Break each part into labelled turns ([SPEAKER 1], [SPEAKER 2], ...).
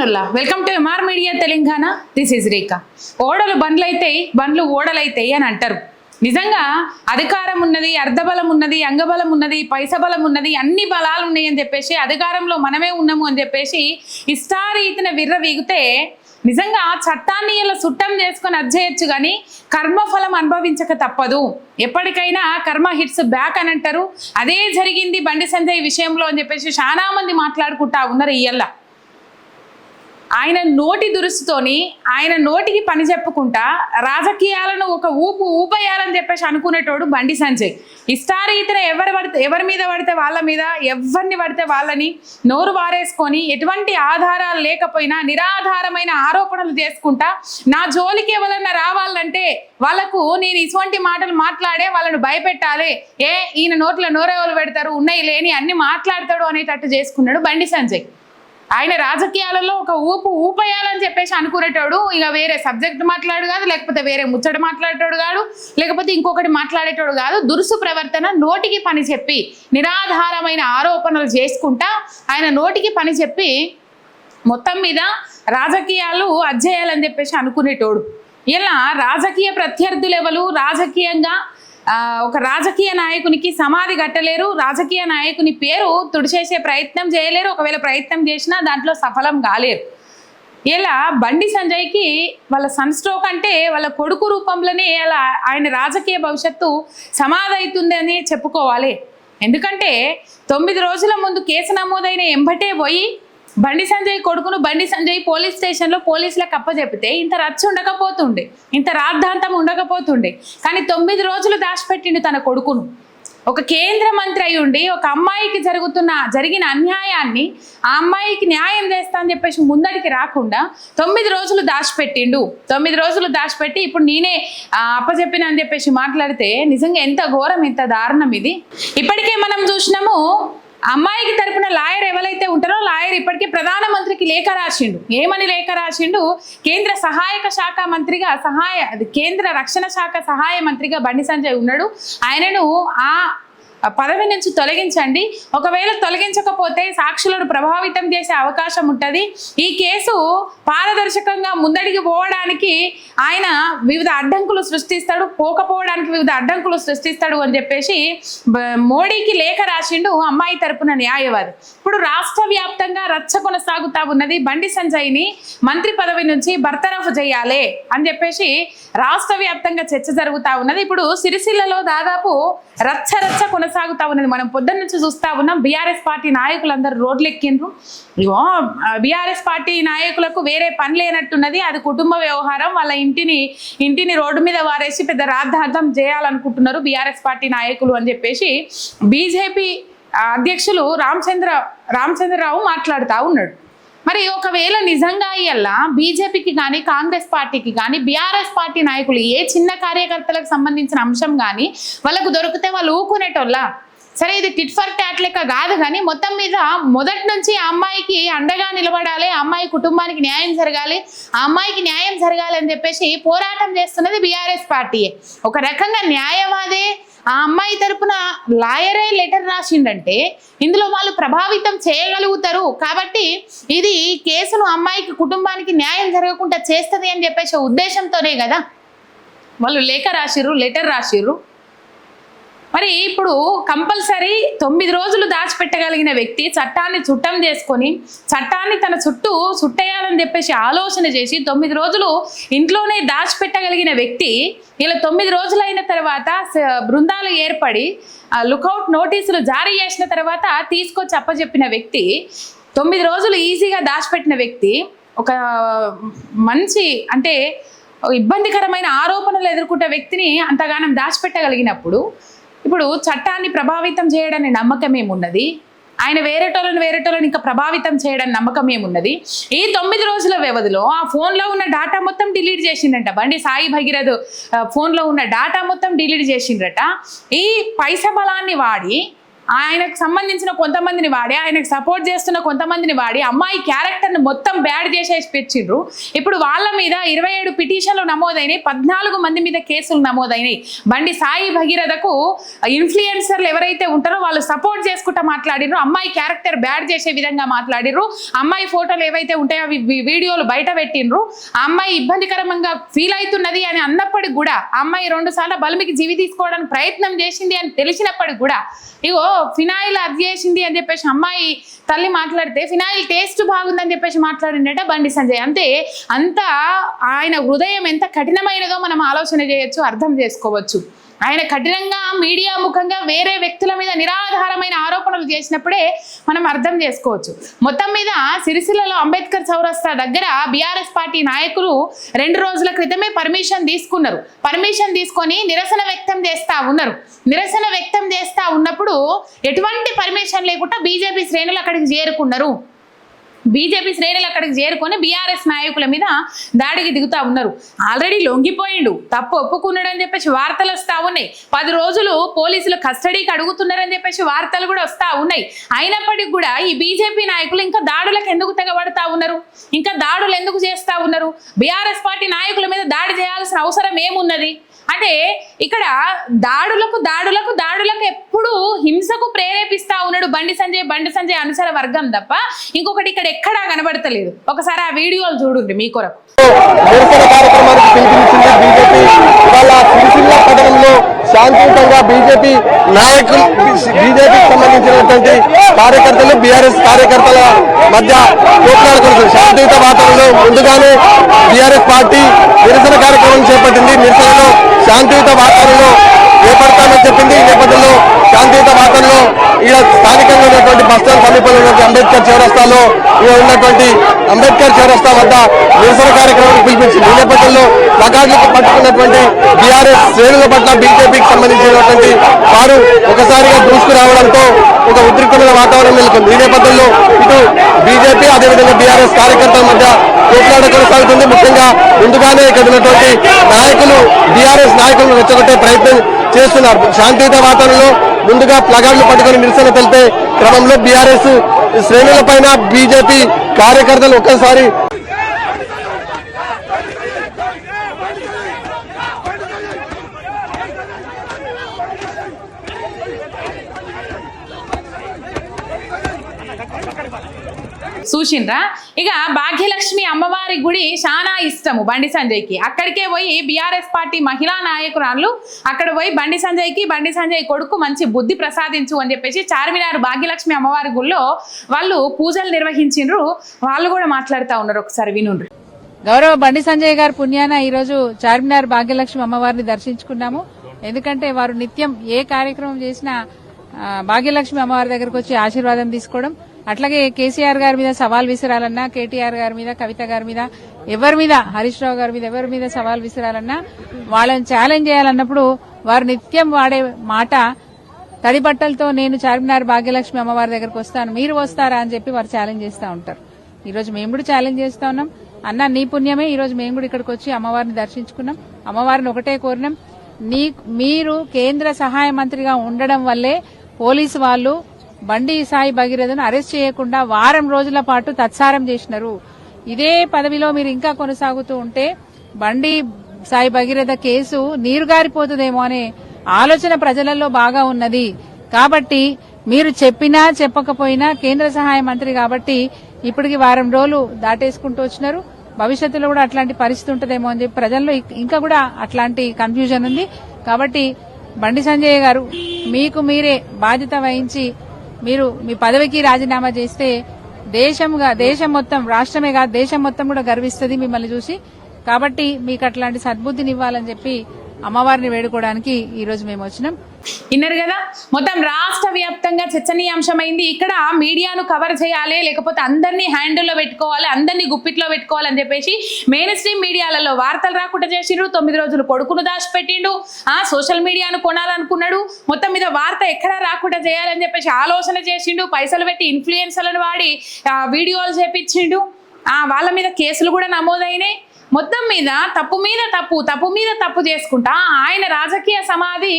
[SPEAKER 1] నమస్తేనుల్లా welcome to MR media Telangana. This is Rekha. ఓడలు బండ్లైతాయి, బండ్లు ఓడలైతాయి అని అంటారు. నిజంగా అధికారం ఉన్నది, అర్ధబలం ఉన్నది, అంగబలం ఉన్నది, పైసబలం ఉన్నది, అన్ని బలాలు ఉన్నాయి అని చెప్పేసి అధికారంలో మనమే ఉన్నాము అని చెప్పేసి ఇష్టారీతిన విర్రవీగితే నిజంగా చట్టాన్ని ఇలా సుట్టం చేసుకొని అజ్జేయచ్చు, కానీ కర్మఫలం అనుభవించక తప్పదు. ఎప్పటికైనా కర్మ హిట్స్ బ్యాక్ అని అంటారు. అదే జరిగింది బండి సంజయ్ విషయంలో అని చెప్పేసి చాలా మంది మాట్లాడుకుంటా ఉన్నారు. ఇయ్యల్లా ఆయన నోటి దురుసుతోని ఆయన నోటికి పని చెప్పుకుంటా రాజకీయాలను ఒక ఊపేయాలని చెప్పేసి అనుకునేటోడు బండి సంజయ్. ఇష్టారీతిన ఎవరి మీద పడితే వాళ్ళ మీద, ఎవరిని పడితే వాళ్ళని నోరు వారేసుకొని ఎటువంటి ఆధారాలు లేకపోయినా నిరాధారమైన ఆరోపణలు చేసుకుంటా నా జోలికి ఎవరన్నా రావాలంటే వాళ్ళకు నేను ఇటువంటి మాటలు మాట్లాడే వాళ్ళను భయపెట్టాలి, ఈయన నోట్ల నోరెవరు పెడతారు, ఉన్నాయి లేని అన్ని మాట్లాడతాడు అనేటట్టు చేసుకున్నాడు బండి సంజయ్. ఆయన రాజకీయాలలో ఒక ఊపేయాలని చెప్పేసి అనుకునేటోడు. ఇక వేరే సబ్జెక్ట్ మాట్లాడు కాదు, లేకపోతే వేరే ముచ్చట మాట్లాడేటోడు కాదు, లేకపోతే ఇంకొకటి మాట్లాడేటోడు కాదు. దురుసు ప్రవర్తన, నోటికి పని చెప్పి నిరాధారమైన ఆరోపణలు చేసుకుంటా ఆయన నోటికి పని చెప్పి మొత్తం మీద రాజకీయాలు అజ్జేయాలని చెప్పేసి అనుకునేటోడు. ఇలా రాజకీయ ప్రత్యర్థులు ఎవరు రాజకీయంగా ఒక రాజకీయ నాయకునికి సమాధి కట్టలేరు, రాజకీయ నాయకుని పేరు తుడిచేసే ప్రయత్నం చేయలేరు, ఒకవేళ ప్రయత్నం చేసినా దాంట్లో సఫలం కాలేరు. ఇలా బండి సంజయ్కి వాళ్ళ సన్ స్ట్రోక్ అంటే వాళ్ళ కొడుకు రూపంలోనే ఇలా ఆయన రాజకీయ భవిష్యత్తు సమాధి అవుతుంది అని చెప్పుకోవాలి. ఎందుకంటే 9 రోజుల ముందు కేసు నమోదైన ఎంబటే పోయి బండి సంజయ్ కొడుకును బండి సంజయ్ పోలీస్ స్టేషన్లో పోలీసులకు అప్పచెప్పితే ఇంత రచ్చ ఉండకపోతుండే, ఇంత రాద్ధాంతం ఉండకపోతుండే. కానీ 9 రోజులు దాచిపెట్టిండు తన కొడుకును. ఒక కేంద్ర మంత్రి అయి ఉండి ఒక అమ్మాయికి జరిగిన అన్యాయాన్ని ఆ అమ్మాయికి న్యాయం చేస్తా అని చెప్పేసి ముందడికి రాకుండా 9 రోజులు దాచిపెట్టిండు. 9 రోజులు దాచిపెట్టి ఇప్పుడు నేనే అప్పచెప్పిన అని చెప్పేసి మాట్లాడితే నిజంగా ఎంత ఘోరం, ఎంత దారుణం ఇది. ఇప్పటికే మనం చూసినాము, అమ్మాయికి తరపున లాయర్ ఎవరైతే ఉంటారో లాయర్ ఇప్పటికే ప్రధానమంత్రికి లేఖ రాసిండు. ఏమని లేఖ రాసిండు? కేంద్ర సహాయక శాఖ మంత్రిగా కేంద్ర రక్షణ శాఖ సహాయ మంత్రిగా బండి సంజయ్ ఉన్నాడు, ఆయనను ఆ పదవి నుంచి తొలగించండి. ఒకవేళ తొలగించకపోతే సాక్షులను ప్రభావితం చేసే అవకాశం ఉంటుంది. ఈ కేసు పారదర్శకంగా ముందడికి పోవడానికి ఆయన వివిధ అడ్డంకులు సృష్టిస్తాడు, పోకపోవడానికి వివిధ అడ్డంకులు సృష్టిస్తాడు అని చెప్పేసి మోడీకి లేఖ రాసిండు అమ్మాయి తరపున న్యాయవాది. ఇప్పుడు రాష్ట్ర వ్యాప్తంగా రచ్చ కొనసాగుతా ఉన్నది. బండి సంజయ్ని మంత్రి పదవి నుంచి బర్తరఫ్ చేయాలి అని చెప్పేసి రాష్ట్ర వ్యాప్తంగా చర్చ జరుగుతూ ఉన్నది. ఇప్పుడు సిరిసిల్లలో దాదాపు రచ్చ కొనసాగుతా ఉన్నది. మనం పొద్దున్న నుంచి చూస్తా ఉన్నాం. బీఆర్ఎస్ పార్టీ నాయకులందరూ రోడ్లు ఎక్కిండ్రు. ఇగో బీఆర్ఎస్ పార్టీ నాయకులకు వేరే పని లేనట్టున్నది. అది కుటుంబ వ్యవహారం. వాళ్ళ ఇంటిని రోడ్డు మీద వారేసి పెద్ద రాద్ధాంతం చేయాలనుకుంటున్నారు బీఆర్ఎస్ పార్టీ నాయకులు అని చెప్పేసి బీజేపీ అధ్యక్షులు రామచంద్రరావు మాట్లాడుతూ ఉన్నాడు. మరి ఒకవేళ నిజంగా ఇలా బీజేపీకి కానీ కాంగ్రెస్ పార్టీకి కానీ బీఆర్ఎస్ పార్టీ నాయకులు ఏ చిన్న కార్యకర్తలకు సంబంధించిన అంశం కానీ వాళ్ళకు దొరికితే వాళ్ళు ఊకునేటోళ్ళ. సరే, ఇది టిట్ ఫర్ టాట్ లెక్క కాదు, కానీ మొత్తం మీద మొదటి నుంచి ఆ అమ్మాయికి అండగా నిలబడాలి, ఆ అమ్మాయి కుటుంబానికి న్యాయం జరగాలి, ఆ అమ్మాయికి న్యాయం జరగాలి అని చెప్పేసి పోరాటం చేస్తున్నది బీఆర్ఎస్ పార్టీయే. ఒక రకంగా న్యాయవాదే ఆ అమ్మాయి తరపున లాయరే లెటర్ రాసిండంటే ఇందులో వాళ్ళు ప్రభావితం చేయగలుగుతారు. కాబట్టి ఇది కేసును అమ్మాయికి కుటుంబానికి న్యాయం జరగకుండా చేస్తుంది అని చెప్పేసి ఉద్దేశంతోనే కదా వాళ్ళు లెటర్ రాసిర్రు. మరి ఇప్పుడు కంపల్సరీ 9 రోజులు దాచిపెట్టగలిగిన వ్యక్తి చట్టాన్ని చుట్టం చేసుకొని చట్టాన్ని తన చుట్టూ చుట్టేయాలని చెప్పేసి ఆలోచన చేసి 9 రోజులు ఇంట్లోనే దాచిపెట్టగలిగిన వ్యక్తి ఇలా 9 రోజులు అయిన తర్వాత బృందాలు ఏర్పడి లుకౌట్ నోటీసులు జారీ చేసిన తర్వాత తీసుకొచ్చి అప్పచెప్పిన వ్యక్తి, 9 రోజులు ఈజీగా దాచిపెట్టిన వ్యక్తి ఒక మంచి అంటే ఇబ్బందికరమైన ఆరోపణలు ఎదుర్కొంటే వ్యక్తిని అంతగానం దాచిపెట్టగలిగినప్పుడు ఇప్పుడు చట్టాన్ని ప్రభావితం చేయడానికి నమ్మకం ఏమున్నది? ఆయన వేరేటోళ్ళని ఇంకా ప్రభావితం చేయడానికి నమ్మకం ఏమున్నది? ఈ 9 రోజుల వ్యవధిలో ఆ ఫోన్లో ఉన్న డాటా మొత్తం డిలీట్ చేసిండట. బండి సాయి భగీరథ్ ఫోన్లో ఉన్న డాటా మొత్తం డిలీట్ చేసిండ్రట. ఈ పైస బలాన్ని వాడి ఆయనకు సంబంధించిన కొంతమందిని వాడి, ఆయనకు సపోర్ట్ చేస్తున్న కొంతమందిని వాడి అమ్మాయి క్యారెక్టర్ని మొత్తం బ్యాడ్ చేసేసి పెట్టిండ్రు. ఇప్పుడు వాళ్ళ మీద 27 పిటిషన్లు నమోదైనాయి, 14 మంది మీద కేసులు నమోదైనాయి. బండి సాయి భగీరథకు ఇన్ఫ్లుయెన్సర్లు ఎవరైతే ఉంటారో వాళ్ళు సపోర్ట్ చేసుకుంటూ మాట్లాడిర్రు, అమ్మాయి క్యారెక్టర్ బ్యాడ్ చేసే విధంగా మాట్లాడిర్రు, అమ్మాయి ఫోటోలు ఏవైతే ఉంటాయో అవి వీడియోలు బయట పెట్టిండ్రు. ఆ అమ్మాయి ఇబ్బందికరంగా ఫీల్ అవుతున్నది అని అన్నప్పటికి కూడా ఆ అమ్మాయి 2 సార్లు బలిమికి జీవి తీసుకోవడానికి ప్రయత్నం చేసింది అని తెలిసినప్పటికి కూడా ఇగో ఫినాయిల్ అది చేసింది అని చెప్పేసి అమ్మాయి తల్లి మాట్లాడితే ఫినాయిల్ టేస్ట్ బాగుందని చెప్పేసి మాట్లాడిండట బండి సంజయ్. అంతే అంత ఆయన హృదయం ఎంత కఠినమైనదో మనం ఆలోచన చేయొచ్చు, అర్థం చేసుకోవచ్చు. ఆయన కఠినంగా మీడియా ముఖంగా వేరే వ్యక్తుల మీద నిరాధారమైన ఆరోపణలు చేసినప్పుడే మనం అర్థం చేసుకోవచ్చు. మొత్తం మీద సిరిసిల్లలో అంబేద్కర్ చౌరస్తా దగ్గర బీఆర్ఎస్ పార్టీ నాయకులు 2 రోజుల క్రితమే పర్మిషన్ తీసుకున్నారు. పర్మిషన్ తీసుకొని నిరసన వ్యక్తం చేస్తా ఉన్నారు. నిరసన వ్యక్తం చేస్తా ఉన్నప్పుడు ఎటువంటి పర్మిషన్ లేకుండా బీజేపీ శ్రేణులు అక్కడికి చేరుకున్నారు. బీజేపీ శ్రేణులు అక్కడికి చేరుకొని బీఆర్ఎస్ నాయకుల మీద దాడికి దిగుతా ఉన్నారు. ఆల్రెడీ లొంగిపోయిండు, తప్పు ఒప్పుకున్నాడు అని చెప్పేసి వార్తలు వస్తూ ఉన్నాయి. 10 రోజులు పోలీసులు కస్టడీకి అడుగుతున్నారని చెప్పేసి వార్తలు కూడా వస్తూ ఉన్నాయి. అయినప్పటికీ కూడా ఈ బీజేపీ నాయకులు ఇంకా దాడులకు ఎందుకు తెగబడతా ఉన్నారు, ఇంకా దాడులు ఎందుకు చేస్తూ ఉన్నారు? బీఆర్ఎస్ పార్టీ నాయకుల మీద దాడి చేయాల్సిన అవసరం ఏమున్నది అంటే ఇక్కడ దాడులకు ఎప్పుడు హింసకు ప్రేరేపిస్తా ఉన్నాడు బండి సంజయ్ అనుసర వర్గం తప్ప ఇంకొకటి ఇక్కడ ఎక్కడా కనబడతలేదు. ఒకసారి ఆ వీడియోలు చూడండి మీ కొరకు.
[SPEAKER 2] శాంతియుతంగా బీజేపీ నాయకులు, బీజేపీకి సంబంధించినటువంటి కార్యకర్తలు, బీఆర్ఎస్ కార్యకర్తల మధ్య పోట్లాడుతున్నారు. శాంతియుత వాతావరణంలో ముందుగానే బీఆర్ఎస్ పార్టీ నిరసన కార్యక్రమం చేపట్టింది. నిరసనలో శాంతియుత వాతావరణంలో ఏర్పడతామని చెప్పింది. ఈ నేపథ్యంలో శాంతియుత వాతావరణంలో ఇక్కడ స్థానికంగా ఉన్నటువంటి బస్టాండ్ సమీపంలో ఉన్నటువంటి అంబేద్కర్ చౌరస్తాలో ఉన్నటువంటి అంబేద్కర్ చౌరస్తా వద్ద నిరసన కార్యక్రమాన్ని పిలిపించింది. ఈ నేపథ్యంలో ప్లకార్డులకు పట్టుకున్నటువంటి బీఆర్ఎస్ శ్రేణుల పట్ల బీజేపీకి సంబంధించినటువంటి వారు ఒకసారిగా దూసుకురావడంతో ఒక ఉద్రిక్తమైన వాతావరణం నెలకొంది. ఈ నేపథ్యంలో ఇటు బీజేపీ అదేవిధంగా బీఆర్ఎస్ కార్యకర్తల మధ్య పోట్లాట కొనసాగుతుంది. ముఖ్యంగా ముందుగానే ఇక్కడ ఉన్నటువంటి నాయకులు బీఆర్ఎస్ నాయకులను రెచ్చగొట్టే ప్రయత్నం చేస్తున్నారు. శాంతియుత వాతావరణంలో ముందుగా ప్లకార్డులు పట్టుకుని నిరసన తెలిపే క్రమంలో బీఆర్ఎస్ శ్రేణుల పైన బీజేపీ కార్యకర్తలు ఒక్కసారి
[SPEAKER 1] చూసిండ్రా. ఇక భాగ్యలక్ష్మి అమ్మవారి గుడి చాలా ఇష్టము బండి సంజయ్కి. అక్కడికే పోయి బీఆర్ఎస్ పార్టీ మహిళా నాయకురాళ్ళు అక్కడ పోయి బండి సంజయ్ కొడుకు మంచి బుద్ధి ప్రసాదించు అని చెప్పేసి చార్మినార్ భాగ్యలక్ష్మి అమ్మవారి గుడిలో వాళ్ళు పూజలు నిర్వహించిండ్రు. వాళ్ళు కూడా మాట్లాడుతూ ఉన్నారు, ఒకసారి వినుండ్రు.
[SPEAKER 3] గౌరవ బండి సంజయ్ గారి పుణ్యాన ఈరోజు చార్మినార్ భాగ్యలక్ష్మి అమ్మవారిని దర్శించుకున్నాము. ఎందుకంటే వారు నిత్యం ఏ కార్యక్రమం చేసినా భాగ్యలక్ష్మి అమ్మవారి దగ్గరకు వచ్చి ఆశీర్వాదం తీసుకోవడం, అట్లాగే కేసీఆర్ గారి మీద సవాల్ విసిరాలన్నా, కేటీఆర్ గారి మీద, కవిత గారి మీద, ఎవరి మీద, హరీష్ రావు గారి మీద, ఎవరి మీద సవాల్ విసిరాలన్నా, వాళ్ళని ఛాలెంజ్ చేయాలన్నప్పుడు వారు నిత్యం వాడే మాట తడి బట్టలతో నేను చార్మినార్ భాగ్యలక్ష్మి అమ్మవారి దగ్గరకు వస్తాను, మీరు వస్తారా అని చెప్పి వారు ఛాలెంజ్ చేస్తూ ఉంటారు. ఈ రోజు మేము కూడా ఛాలెంజ్ చేస్తా ఉన్నాం. అన్న నీ పుణ్యమే ఈ రోజు మేము కూడా ఇక్కడికి వచ్చి అమ్మవారిని దర్శించుకున్నాం. అమ్మవారిని ఒకటే కోరినాం, మీరు కేంద్ర సహాయ మంత్రిగా ఉండడం వల్లే పోలీసు వాళ్ళు బండి సాయి భగీరథను అరెస్ట్ చేయకుండా వారం రోజుల పాటు తత్సారం చేసినారు. ఇదే పదవిలో మీరు ఇంకా కొనసాగుతూ ఉంటే బండి సాయి భగీరథ కేసు నీరుగారిపోతుందేమో అనే ఆలోచన ప్రజలలో బాగా ఉన్నది. కాబట్టి మీరు చెప్పినా చెప్పకపోయినా కేంద్ర సహాయ మంత్రి కాబట్టి ఇప్పటికి వారం రోజులు దాటేసుకుంటూ వచ్చినారు. భవిష్యత్తులో కూడా అట్లాంటి పరిస్థితి ఉంటుందేమో అని చెప్పి ప్రజల్లో ఇంకా కూడా అట్లాంటి కన్ఫ్యూజన్ ఉంది. కాబట్టి బండి సంజయ్ గారు మీకు మీరే బాధ్యత వహించి మీరు మీ పదవికి రాజీనామా చేస్తే దేశం మొత్తం, రాష్ట్రమే కాదు దేశం మొత్తం కూడా గర్విస్తుంది మిమ్మల్ని చూసి. కాబట్టి మీకు అట్లాంటి సద్బుద్ధిని ఇవ్వాలని చెప్పి అమ్మవారిని వేడుకోవడానికి ఈ రోజు మేము వచ్చినాం.
[SPEAKER 1] విన్నారు కదా, మొత్తం రాష్ట్ర వ్యాప్తంగా చర్చనీయాంశమైంది. ఇక్కడ మీడియాను కవర్ చేయాలి, లేకపోతే అందరినీ హ్యాండిల్లో పెట్టుకోవాలి, అందరినీ గుప్పిట్లో పెట్టుకోవాలని చెప్పేసి మెయిన్ స్ట్రీమ్ మీడియాలలో వార్తలు రాకుండా చేసిండ్రు. 9 రోజులు కొడుకును దాచిపెట్టిండు, సోషల్ మీడియాను కొనాలనుకున్నాడు. మొత్తం మీద వార్త ఎక్కడా రాకుండా చేయాలని చెప్పేసి ఆలోచన చేసిండు. పైసలు పెట్టి ఇన్ఫ్లుయెన్సర్లను వాడి వీడియోలు చేపించిండు. వాళ్ళ మీద కేసులు కూడా నమోదైనాయి. మొత్తం మీద తప్పు మీద తప్పు చేసుకుంటా ఆయన రాజకీయ సమాధి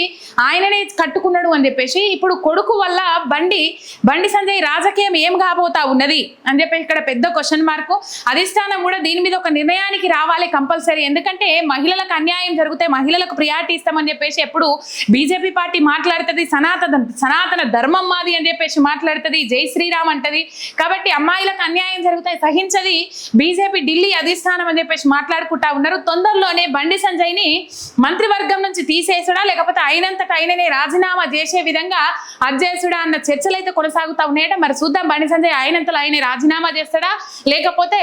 [SPEAKER 1] ఆయననే కట్టుకున్నాడు అని చెప్పేసి ఇప్పుడు కొడుకు వల్ల బండి సంజయ్ రాజకీయం ఏం కాబోతా ఉన్నది అని చెప్పేసి ఇక్కడ పెద్ద క్వశ్చన్ మార్కు. అధిష్టానం కూడా దీని మీద ఒక నిర్ణయానికి రావాలి కంపల్సరీ. ఎందుకంటే మహిళలకు అన్యాయం జరిగితే మహిళలకు ప్రియారిటీ ఇస్తామని చెప్పేసి ఎప్పుడు బీజేపీ పార్టీ మాట్లాడుతుంది, సనాతన ధర్మం మాది అని చెప్పేసి మాట్లాడుతుంది, జై శ్రీరామ్ అంటది. కాబట్టి అమ్మాయిలకు అన్యాయం జరిగితే సహించది బీజేపీ ఢిల్లీ అధిష్టానం అని చెప్పేసి మాట్లాడుకుంటా ఉన్నారు. తొందరలోనే బండి సంజయ్ని మంత్రివర్గం నుంచి తీసేసుడా లేకపోతే అయినంతట ఆయననే రాజీనామా చేసే విధంగా అధ్యక్షుడా అన్న చర్చలు అయితే కొనసాగుతా ఉన్నాయట. మరి చూద్దాం బండి సంజయ్ అయినంతలో ఆయనే రాజీనామా చేస్తాడా లేకపోతే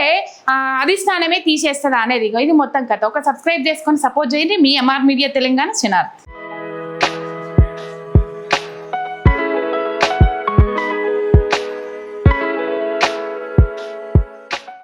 [SPEAKER 1] అధిష్టానమే తీసేస్తాడా అనేది. ఇది మొత్తం కథ. ఒక సబ్స్క్రైబ్ చేసుకొని సపోర్ట్ చేయండి. మీ ఎంఆర్ మీడియా తెలంగాణ ఛానల్.